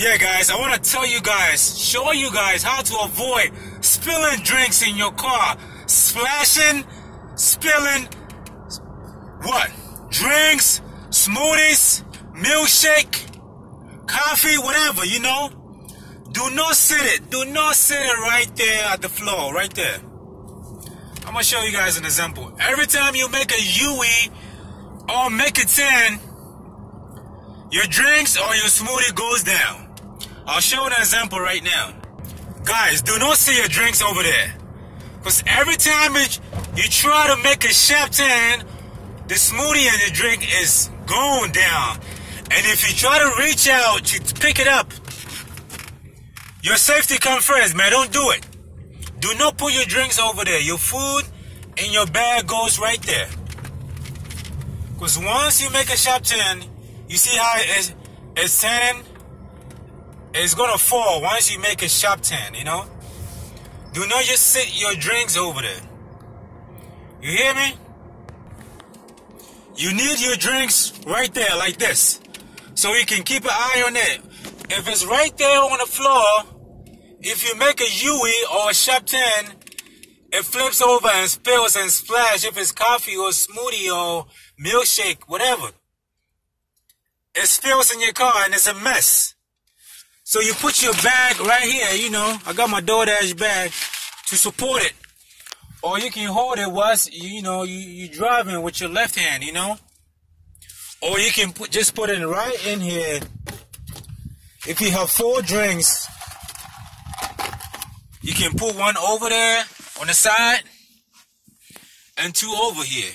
Yeah, guys, I want to tell you guys, show you guys how to avoid spilling drinks in your car. Splashing, spilling, what? Drinks, smoothies, milkshake, coffee, whatever, you know? Do not sit it. Do not sit it right there at the floor, right there. I'm going to show you guys an example. Every time you make a UE or make a 10, your drinks or your smoothie goes down. I'll show an example right now. Guys, do not see your drinks over there. Because every time you try to make a sharp 10, the smoothie and the drink is going down. And if you try to reach out to pick it up, your safety comes first, man. Don't do it. Do not put your drinks over there. Your food in your bag goes right there. Because once you make a sharp 10, you see how it's 10? It's going to fall once you make a sharp 10, you know? Do not just sit your drinks over there. You hear me? You need your drinks right there like this. So you can keep an eye on it. If it's right there on the floor, if you make a UE or a sharp 10, it flips over and spills and splash. If it's coffee or smoothie or milkshake, whatever. It spills in your car and it's a mess. So you put your bag right here, you know. I got my DoorDash bag to support it. Or you can hold it whilst, you driving with your left hand, you know. Or you can just put it right in here. If you have 4 drinks, you can put one over there on the side and 2 over here.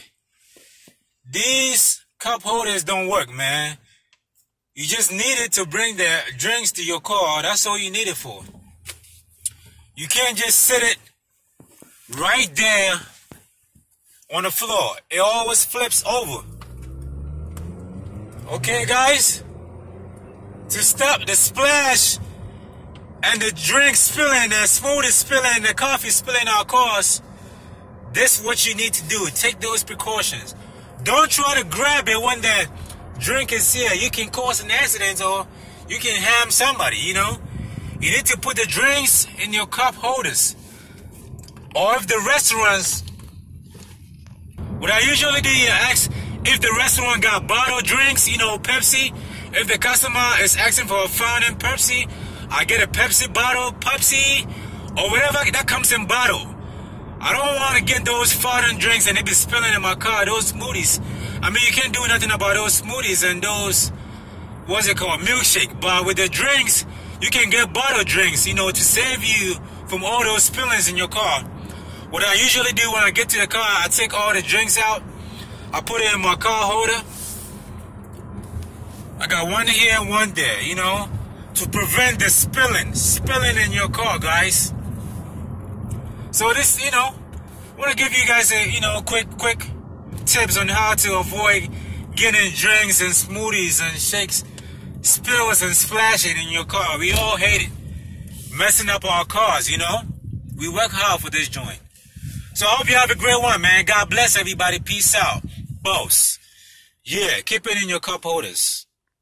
These cup holders don't work, man. You just need it to bring the drinks to your car. That's all you need it for. You can't just sit it right there on the floor. It always flips over. Okay, guys? To stop the splash and the drink spilling, the smoothie spilling, the coffee spilling in our cars, this is what you need to do. Take those precautions. Don't try to grab it when the drink is here. You can cause an accident or you can harm somebody, you know. You need to put the drinks in your cup holders. Or if the restaurants, what I usually do is ask if the restaurant got bottled drinks, you know, Pepsi. If the customer is asking for a fountain Pepsi, I get a Pepsi bottle, Pepsi, or whatever that comes in bottle. I don't want to get those fountain drinks and they be spilling in my car, those smoothies. I mean, you can't do nothing about those smoothies and those, what's it called, milkshake. But with the drinks, you can get bottled drinks, you know, to save you from all those spillings in your car. What I usually do when I get to the car, I take all the drinks out. I put it in my car holder. I got one here and one there, you know, to prevent the spilling in your car, guys. So this, you know, I want to give you guys a, you know, quick tips on how to avoid getting drinks and smoothies and shakes, spills and splashing in your car. We all hate it. Messing up our cars, you know. We work hard for this joint. So I hope you have a great one, man. God bless everybody. Peace out. Boss. Yeah, keep it in your cup holders.